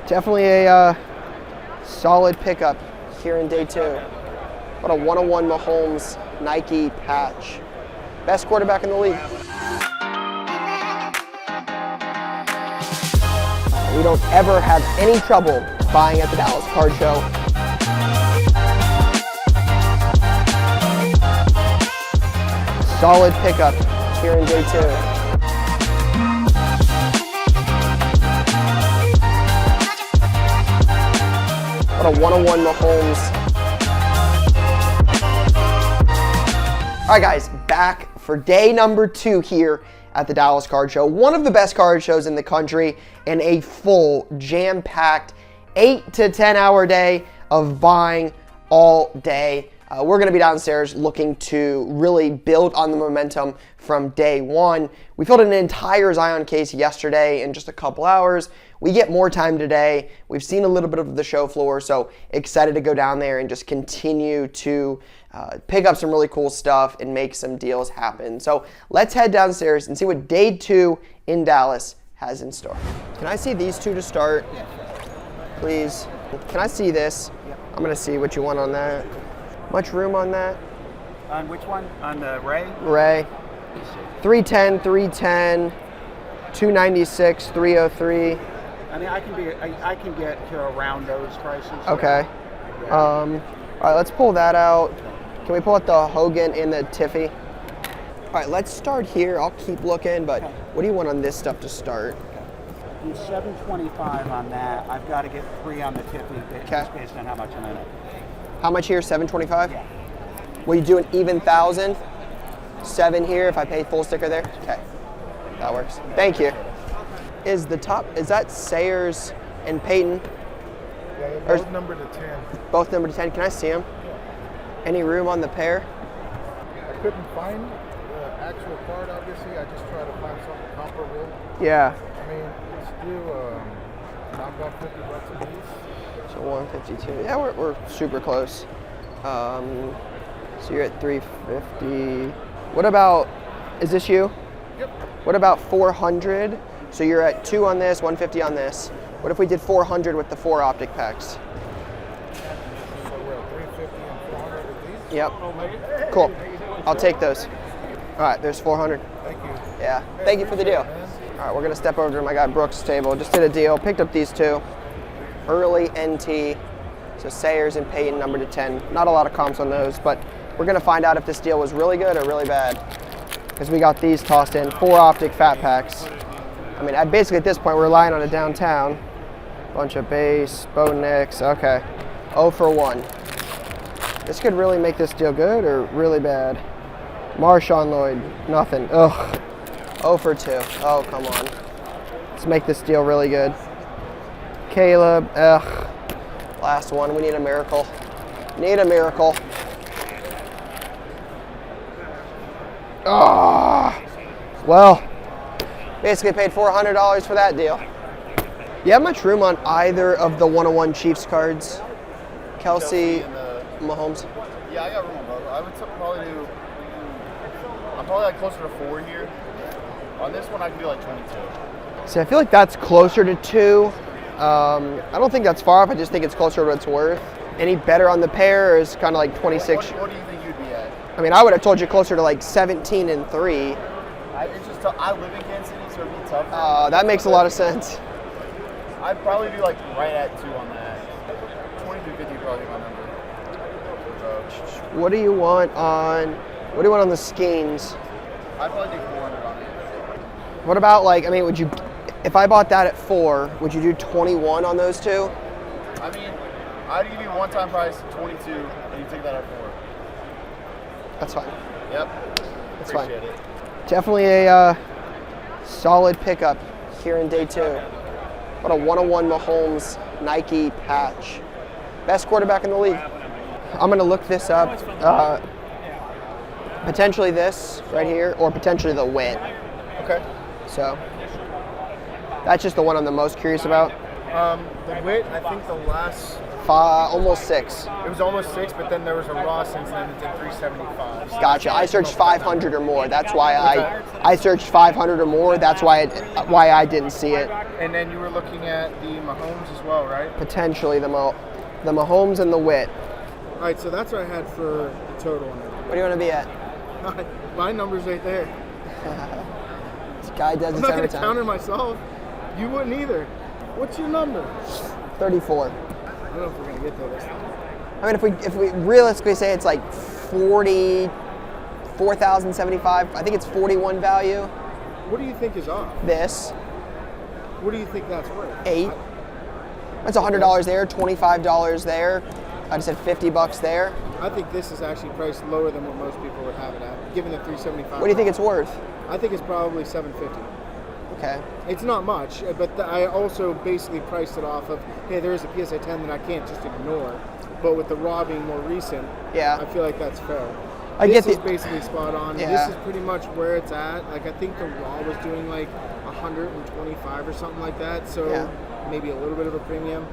Definitely a solid pickup here in day 2. What a 101 Mahomes Nike patch. Best quarterback in the league. We don't ever have any trouble buying at the Dallas Card Show. Solid pickup here in day 2. What a 101 Mahomes. All right, guys, back for day number 2 here at the Dallas Card Show. One of the best card shows in the country, and a full, jam-packed 8 to 10 hour day of buying all day. We're going to be downstairs looking to really build on the momentum from day 1. We filled an entire Zion case yesterday in just a couple hours. We get more time today. We've seen a little bit of the show floor, so excited to go down there and just continue to pick up some really cool stuff and make some deals happen. So let's head downstairs and see what day 2 in Dallas has in store. Can I see these two to start, please? Can I see this? I'm going to see what you want on that. Much room on that? On which one? On the Ray? Ray. 310, 310, 296, 303. I mean, I can get to around those prices. Okay. Yeah. All right, let's pull that out. Can we pull out the Hogan and the Tiffy? All right, let's start here. I'll keep looking, but what do you want on this stuff to start? Do 725 on that. I've got to get 3 on the Tiffy just based on how much I'm in it. How much here? 725? Yeah. Will you do an even 1,000? 7 here if I pay full sticker there? Okay, that works. Thank you. Is that Sayers and Peyton? Yeah, they're both number to 10. Both number to 10. Can I see them? Any room on the pair? I couldn't find the actual card, obviously. I just tried to find something comparable. Yeah. I mean, let's do knock off $50 a piece. So 152. Yeah, we're super close. So you're at 350. What about, is this you? Yep. What about 400? So you're at 2 on this, 150 on this. What if we did 400 with the 4 optic packs? So we're at 350 and 400 with these? Yep. Cool. I'll take those. All right, there's 400. Thank you. Yeah. Thank you for the deal. All right, we're gonna step over to my guy Brooks' table. Just did a deal. Picked up these 2. Early NT. So Sayers and Peyton, number to 10. Not a lot of comps on those, but we're gonna find out if this deal was really good or really bad. Because we got these tossed in, 4 optic fat packs. I mean, basically at this point, we're relying on a downtown. Bunch of base, Bo Nix, okay. 0 for 1. This could really make this deal good or really bad. Marshawn Lloyd, nothing, ugh. 0 for 2, oh, come on. Let's make this deal really good. Caleb, ugh. Last one, we need a miracle. Need a miracle. Ah, well, basically paid $400 for that deal. You have much room on either of the 101 Chiefs cards? Kelsey Mahomes? Yeah, I got room on both. I would probably do, I'm probably like closer to 4 here. On this one, I can do like 22. See, I feel like that's closer to 2. I don't think that's far off. I just think it's closer to what it's worth. Any better on the pair, or is kind of like 26? What do you think you'd be at? I mean, I would have told you closer to like 17 and 3. It's just tough. I live in Kansas City, so it'd be tough. That makes a lot of sense. I'd probably be like right at 2 on that. 2250 would probably be my number. What do you want on the Skeens? I'd probably do 400 on it. What about, like, I mean, would you, if I bought that at 4, would you do 21 on those 2? I mean, I'd give you one-time price 22, and you take that at 4. That's fine. Yep. That's Appreciate fine. it. Definitely a solid pickup here in day 2. What a 101 Mahomes Nike patch. Best quarterback in the league. I'm going to look this up. Potentially this right here, or potentially the win. Okay. So that's just the one I'm the most curious about. The wit, I think the last, Almost 6. it was almost 6, but then there was a raw since then that did 375. Gotcha. I searched 500 or more. That's why I searched 500 or more. That's why I didn't see it. And then you were looking at the Mahomes as well, right? Potentially the Mahomes and the wit. All right, so that's what I had for the total on it. What do you want to be at? My number's right there. This guy does I'm this not every going to time. counter myself. You wouldn't either. What's your number? 34. I don't know if we're going to get there this time. I mean, if we realistically say it's like 44,075, I think it's 41 value. What do you think is off? This What do you think that's worth? 8. That's $100 there, $25 there. I just said $50 there. I think this is actually priced lower than what most people would have it at, given the 375. What do you think it's worth? I think it's probably 750. Okay. It's not much, but I also basically priced it off of, hey, there is a PSA 10 that I can't just ignore. But with the raw being more recent, Yeah. I feel like that's fair. This is basically spot on. Yeah. This is pretty much where it's at. Like, I think the raw was doing like 125 or something like that, so Yeah. maybe a little bit of a premium.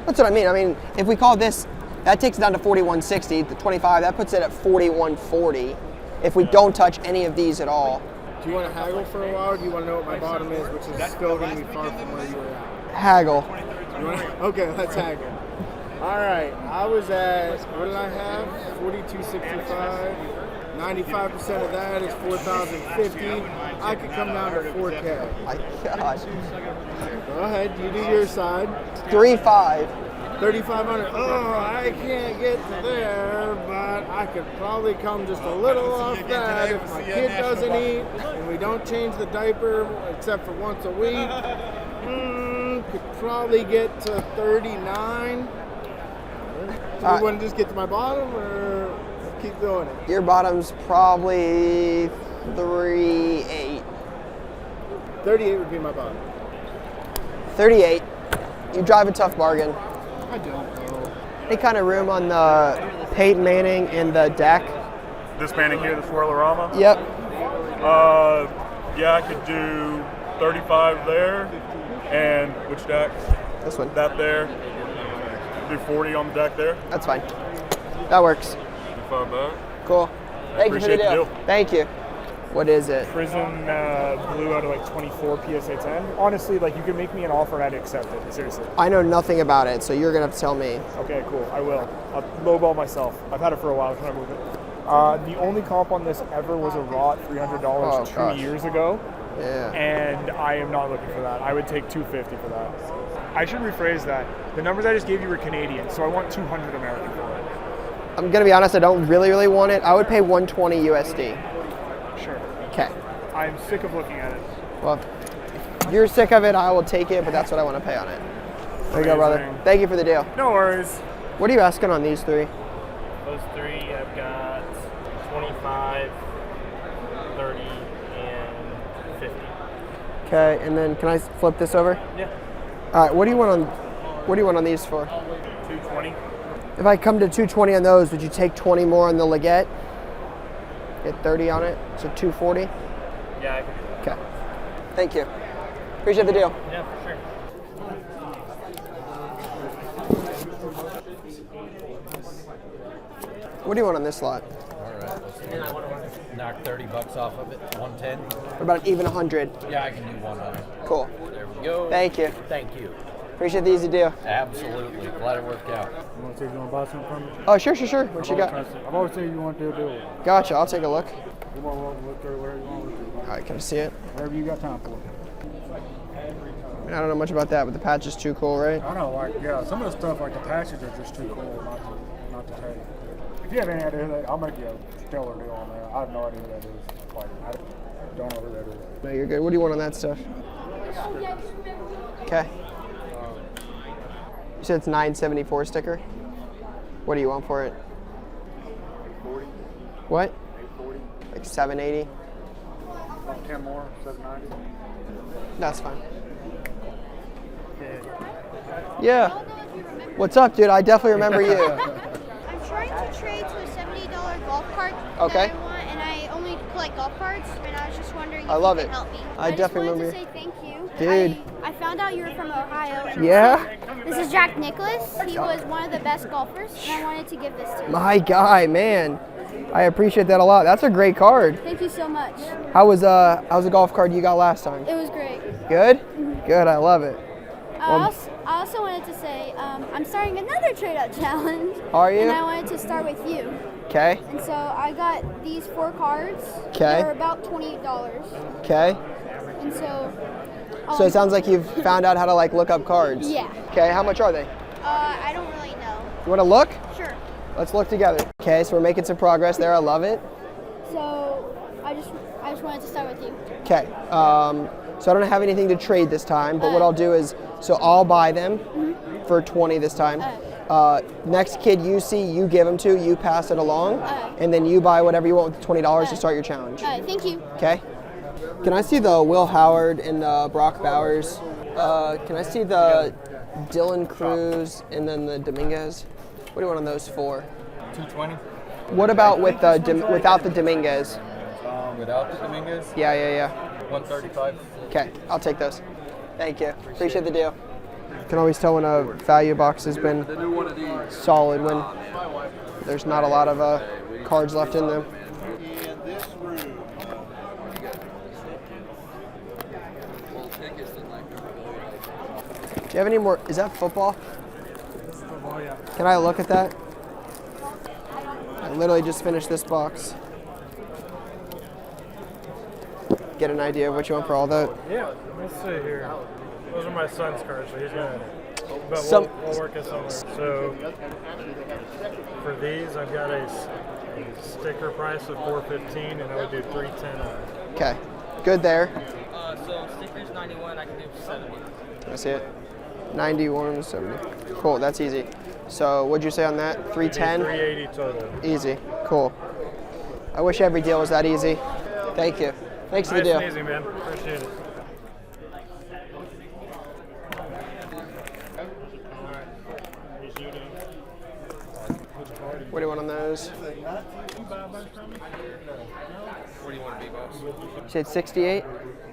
That's what I mean. I mean, if we call this, that takes it down to 4160. The 25, that puts it at 4140. If we don't touch any of these at all. Do you want to haggle for a while, or do you want to know what my bottom is, which is still going to be far from where you were at? Haggle. Okay, let's haggle. All right, I was at, what did I have? 4265. 95% of that is 4,050. I could come down to 4K. My God. Go ahead, you do your side. 3.5. 3,500. Oh, I can't get to there, but I could probably come just a little off that if my kid doesn't eat and we don't change the diaper except for once a week. Could probably get to 39. Do you want to just get to my bottom or keep doing it? Your bottom's probably 3.8. 38 would be my bottom. 38. You drive a tough bargain. I don't know. Any kind of room on the Peyton Manning and the deck? This Manning here, the Swirlorama? Yep. Yeah, I could do 35 there. And which deck? This one. That there. Do 40 on the deck there. That's fine. That works. 5 back. Cool. Thank you for the Appreciate the deal. deal. Thank you. What is it? Prism blue out of like 24 PSA 10. Honestly, like you could make me an offer and I'd accept it. Seriously. I know nothing about it, so you're gonna have to tell me. Okay, cool. I will. I'll lowball myself. I've had it for a while. I'm trying to move it. The only comp on this ever was a raw at $300 Oh, 2 gosh. years ago, Yeah. and I am not looking for that. I would take 250 for that. I should rephrase that. The numbers I just gave you were Canadian, so I want 200 American for it. I'm gonna be honest. I don't really want it. I would pay 120 USD. Sure. Okay. I'm sick of looking at it. Well, if you're sick of it, I will take it, but that's what I want to pay on it. There you go, brother. Amazing. Thank you for the deal. No worries. What are you asking on these 3? Those 3, I've got 25, 30, and 50. Okay, and then can I flip this over? Yeah. All right. What do you want on these for? 220. If I come to 220 on those, would you take 20 more on the Leggett? Get 30 on it, so 240. Yeah, I can do that. Okay. Thank you. Appreciate the deal. Yeah, for sure. What do you want on this lot? All right, let's knock $30 off of it. 110. What about an even 100? Yeah, I can do 100. Cool. There we go. Thank you. Thank you. Appreciate the easy deal. Absolutely. Glad it worked out. You want to see if you want to buy something from me? Oh, sure. What you got? I've always said you want to do a deal. Gotcha. I'll take a look. You want to look through where you want to look All right, can I see it? wherever you got time for. I mean, I don't know much about that, but the patch is too cool, right? I know, like, yeah, some of the stuff, like the patches are just too cool not to take. If you have any idea who that, I'll make you a stellar deal on that. I have no idea who that is. Like, I don't know who that is. No, you're good. What do you want on that stuff? Okay. You said it's 974 sticker? What do you want for it? 40, What? 840, Like 780? about 10 more, 790. That's fine. Yeah. What's up, dude? I definitely remember you. I'm trying to trade to a $70 golf cart Okay. that I want, and I only collect golf carts, and I was just wondering if I love you it. could help me. I definitely just remember wanted to say thank you. Dude. I found found out you were from Ohio. And Yeah? This is Jack Nicklaus. He was one of the best golfers, and I wanted to give this to you. My guy, man. I appreciate that a lot. That's a great card. Thank you so much. How's the golf card you got last time? It was great. Good? Good, I love it. I also wanted to say I'm starting another trade-up challenge. Are you? And I wanted to start with you. Okay. And so I got these 4 cards. Okay. They're about $28. Okay. And so. So it sounds like you've found out how to like look up cards. Yeah. Okay, how much are they? I don't really know. You want to look? Sure. Let's look together. Okay, so we're making some progress there. I love it. So I just wanted to start with you. Okay. So I don't have anything to trade this time, but what I'll do is, so I'll buy them for 20 this time. Next kid you see, you give them to, you pass it along, and then you buy whatever you want with $20 to start your challenge. Thank you. Okay. Can I see the Will Howard and Brock Bowers? Can I see the Dylan Cruz and then the Dominguez? What do you want on those 4? 220. What about with without the Dominguez? Without the Dominguez? Yeah. 135. Okay, I'll take those. Thank you. Appreciate the deal. Can always tell when a value box has been solid when there's not a lot of cards left in them. Do you have any more? Is that football? Can I look at that? I literally just finished this box. Get an idea of what you want for all that. Yeah, let's see here. Those are my son's cards, so he's gonna. But we'll work it somewhere. So for these, I've got a sticker price of $4.15, and I would do $3.10 on it. Okay, good there. So stickers 91, I can do 70. I see it. 91, 70. Cool, that's easy. So what'd you say on that? 310? 380 total. Easy, cool. I wish every deal was that easy. Thank you. Thanks for the deal. Nice and easy, man. Appreciate it. What do you want on those? What do you want to be, boss? You said 68?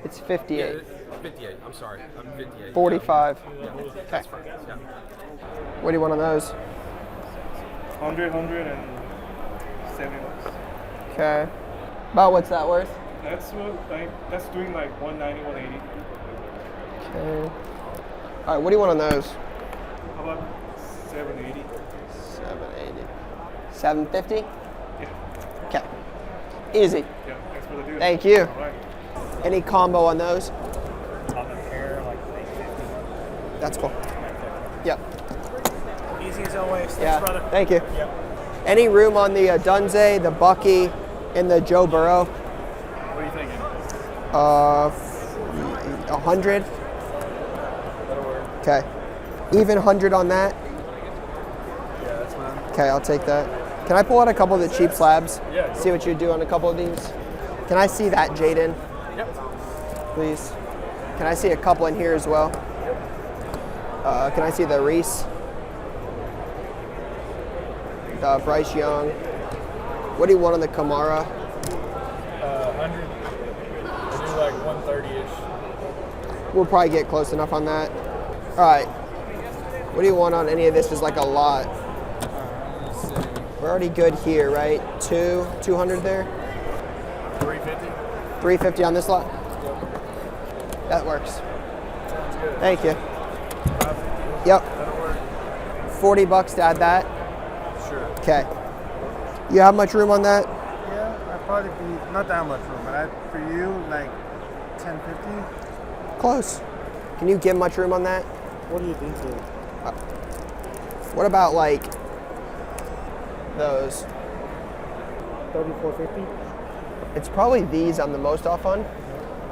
It's 58. 58. I'm sorry. I'm 58. 45. Yeah, that's fine. Yeah. What do you want on those? 100 and 70 bucks. Okay. About what's that worth? That's doing like 190, 180. Okay. All right, what do you want on those? How about 780? 780. 750? Yeah. Okay. Easy. Yeah, thanks for the deal. Thank you. All right. Any combo on those? On the pair, like 850. That's cool. Yep. Easy as always. Thanks, Yeah. brother. Thank you. Yep. Any room on the Dunze, the Bucky, and the Joe Burrow? What are you thinking? 100. That'll work. Okay. Even 100 on that. Yeah, that's fine. Okay, I'll take that. Can I pull out a couple of the cheap slabs? Yeah. See what you do on a couple of these. Can I see that, Jaden? Yep. Please. Can I see a couple in here as well? Can I see the Reese? Bryce Young. What do you want on the Kamara? 100. We'll do like 130-ish. We'll probably get close enough on that. All right. What do you want on any of this? Is like a lot. We're already good here, right? 200 there. 350. 350 on this lot. That works. Sounds good. Thank you. 550. Yep. That'll work. $40 to add that. Sure. Okay. You have much room on that? Yeah, I'd probably be not that much room, but for you, like 1050. Close. Can you get much room on that? What do you think? What about like those? 3450. It's probably these I'm the most off on.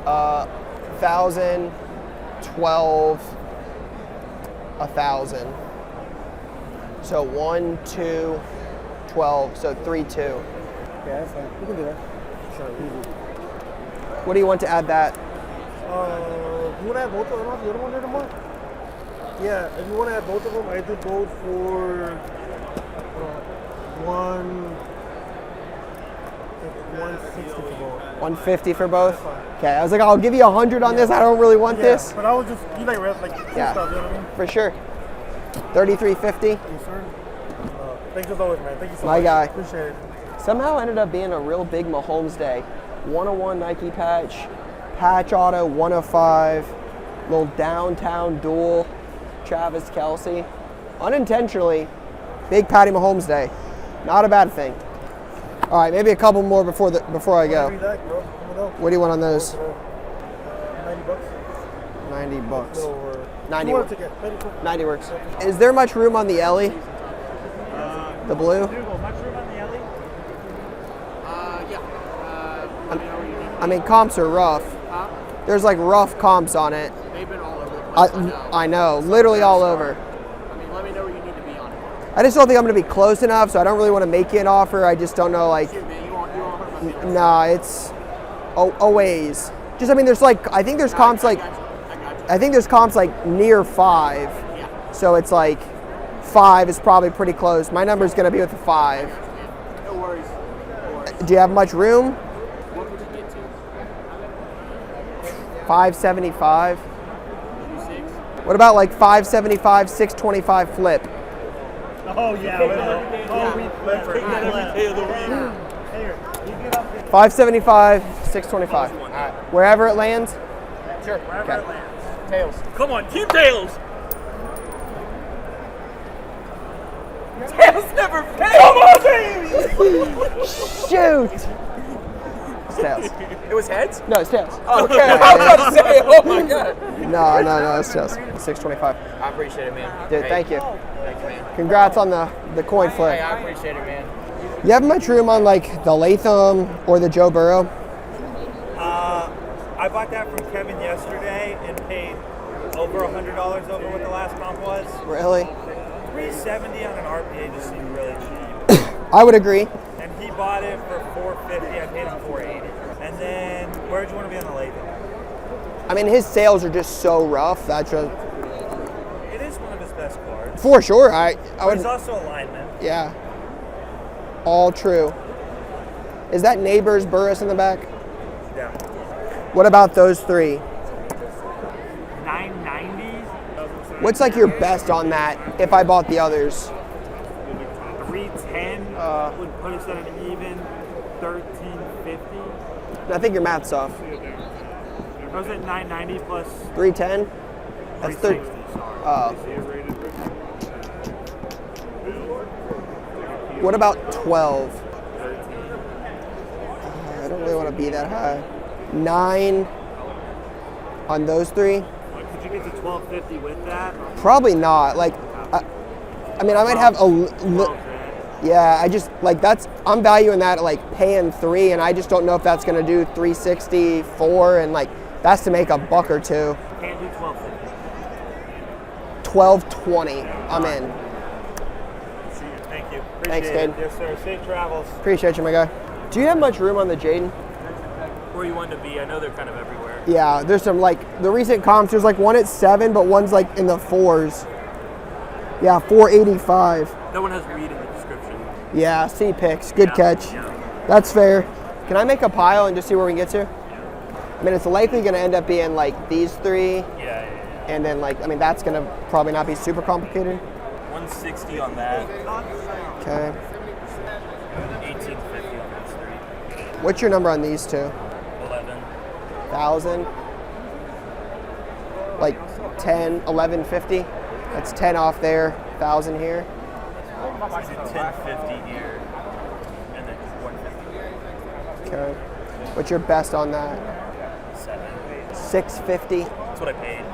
1,000, 12, 1,000. So 1, 2, 12. So 3, 2. Yeah, that's fine. You can do that. Sure, easy. What do you want to add that? You want to add both of them off? You don't want to add them off? Yeah, if you want to add both of them, I do both for 160 for both. 150 for both? Okay, I was like, I'll give you 100 on this. I don't really want this. But I was just, you like cool Yeah, stuff, you know what I mean? for sure. 33.50. Yes, sir. Thanks as always, man. Thank you so My much. guy. Appreciate it. Somehow ended up being a real big Mahomes day. 101 Nike patch auto, 105, little downtown duel, Travis Kelce. Unintentionally, big Patty Mahomes day. Not a bad thing. All right, maybe a couple more before I go. What do you want on those? 90 bucks. 90 bucks. 90 works. 90 works. Is there much room on the Ellie? The blue? Much room on the alley? I mean, comps are rough. There's like rough comps on it. They've been all over the place. I know, literally all over. I mean, let me know where you need to be on it. I just don't think I'm going to be close enough, so I don't really want to make you an offer. I just don't know, like, You won't hurt my feelings. nah, it's a ways. Just, I mean, there's like, I think there's comps like, I think there's comps like near 5. Yeah. So it's like 5 is probably pretty close. My number's going to be with a 5. No worries. No worries. Do you have much room? What would you get to? 575. 26? What about like 575, 625 flip? Oh, yeah. We flip for every day of the week. 575, 625. Wherever it lands? Sure. Okay. Tails. Come on, Team Tails. Tails never fails. Come on, baby. Shoot! It's tails. It was heads? No, it's tails. Okay. I was about to say, oh my god. No, it's tails. 625. I appreciate it, man. Dude, thank you. Thanks, man. Congrats on the coin flip. Hey, I appreciate it, man. You have much room on like the Latham or the Joe Burrow? I bought that from Kevin yesterday and paid over $100 over what the last comp was. Really? 370 on an RPA just seemed really cheap. I would agree. And he bought it for 450. I paid him 480. And then where'd you want to be on the Latham? I mean, his sales are just so rough. That's just, It is one of his best cards. for sure. I But would. it's also alignment. Yeah. All true. Is that Neighbors Burris in the back? Yeah. What about those 3? 990. What's like your best on that if I bought the others? 310 would put us at an even 1350. I think your math's off. I was at 990 plus 310? That's 360. Sorry. Oh. What about 12? I don't really want to be that high. 9 on those 3? Could you get to 1250 with that? Probably not. Like, I mean, I might have yeah, I just, like, I'm valuing that at, like, paying 3, and I just don't know if that's going to do 360, 4, and, like, that's to make a buck or two. Can't do 1250. 1220. I'm in. Thank you. Thanks, Appreciate kid. it. Yes, sir. Safe travels. Appreciate you, my guy. Do you have much room on the Jaden? Where you want to be? I know they're kind of everywhere. Yeah, there's some, like, the recent comps, there's, like, one at 7, but one's, like, in the 4s. Yeah, 485. That one has read in the description. Yeah, C picks. Good catch. Yeah. That's fair. Can I make a pile and just see where we can get to? I mean, it's likely going to end up being like these 3. Yeah. And then, like, I mean, that's going to probably not be super complicated. 160 on that. Okay. 1850 on those 3. What's your number on these 2? 11. 1,000? Like 10, 1150? That's 10 off there, 1,000 here. I did 1050 here, and then 150. Okay. What's your best on that? 7. 650? That's what I paid.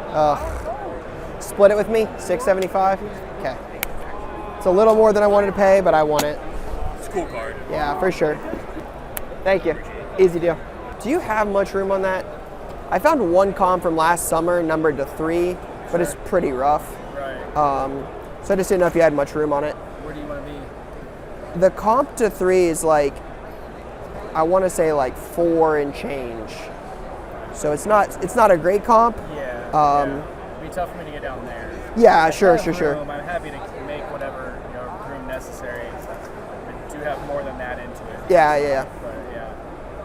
Split it with me, 675? Okay. It's a little more than I wanted to pay, but I want it. It's a cool card. Yeah, for sure. Thank you. Easy deal. Do you have much room on that? I found one comp from last summer numbered to 3, but it's pretty rough. Right. So I just didn't know if you had much room on it. Where do you want to be? The comp to 3 is like, I want to say like 4 and change. So it's not a great comp. Yeah. It'd be tough for me to get down there. Yeah, I sure. have room. I'm happy to make whatever room necessary. I do have more than that into it. Yeah. But yeah.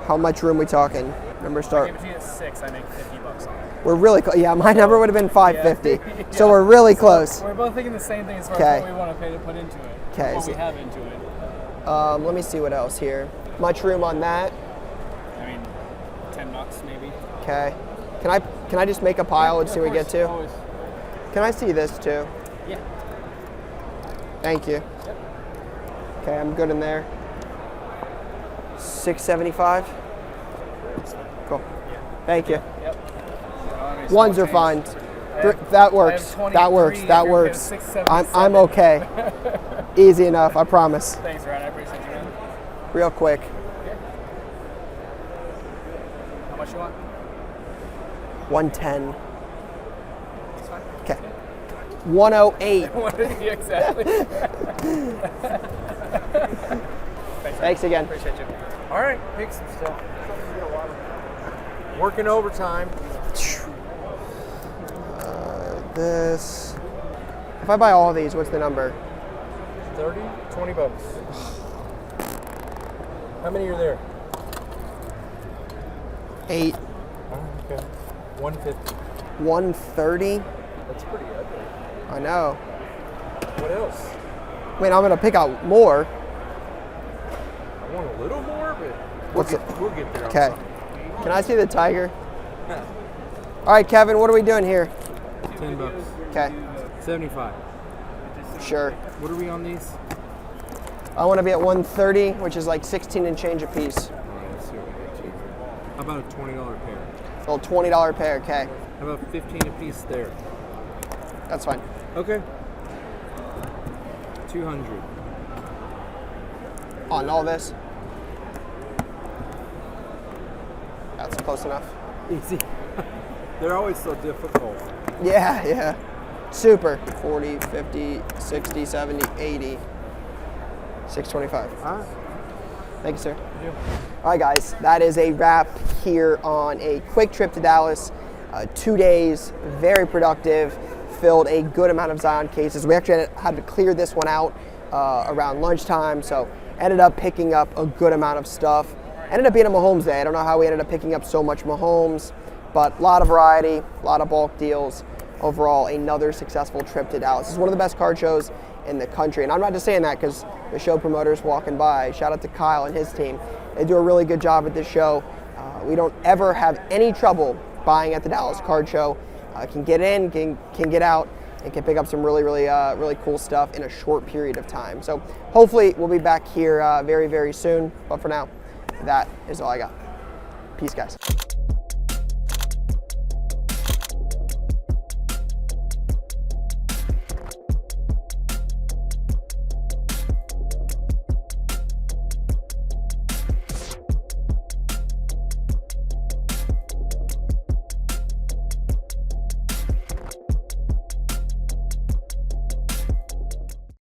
How much room we talking? Number start. Between at 6, I make $50 on it. We're really close. Yeah, my number would have been 550. Yeah. So we're really close. We're both thinking the same thing as far Okay. as what we want to pay to put into it. Okay, What so- we have into it. Let me see what else here. Much room on that. I mean, $10 maybe. Okay. Can I just make a pile and see what we get to? Always. Can I see this too? Yeah. Thank you. Yep. Okay, I'm good in there. 675. Cool. Thank you. Yep. Ones are fine. That works. That works. That works. I'm okay. Easy enough. I promise. Thanks, Ryan. I appreciate you, man. Real quick. How much you want? 110. Okay. 108. Yeah, exactly. Thanks again. Appreciate you. All right, pick some stuff. Working overtime. This. If I buy all of these, what's the number? 30, 20 bucks. How many are there? 8. Oh, okay. 150. 130. That's pretty ugly. I know. What else? I mean, I'm gonna pick out more. I want a little more, but we'll get there. on Okay. something. Can I see the tiger? All right, Kevin. What are we doing here? 10 bucks. Okay. 75. Sure. What are we on these? I want to be at 130, which is like 16 and change a piece. Let's see what we get to. How about a $20 pair? A little $20 pair. Okay. How about 15 a piece there? That's fine. Okay. 200. On all this. That's close enough. Easy. They're always so difficult. Yeah, yeah. Super. 40, 50, 60, 70, 80. 625. All right. Thank you, sir. All right, guys, that is a wrap here on a quick trip to Dallas. 2 days, very productive, filled a good amount of Zion cases. We actually had to clear this one out around lunchtime, so ended up picking up a good amount of stuff. Ended up being a Mahomes day. I don't know how we ended up picking up so much Mahomes, but a lot of variety, a lot of bulk deals. Overall, another successful trip to Dallas. It's one of the best card shows in the country, and I'm not just saying that because the show promoters walking by. Shout out to Kyle and his team. They do a really good job at this show. We don't ever have any trouble buying at the Dallas Card Show. Can get in, can get out, and can pick up some really cool stuff in a short period of time. So hopefully we'll be back here very, very soon. But for now, that is all I got. Peace, guys.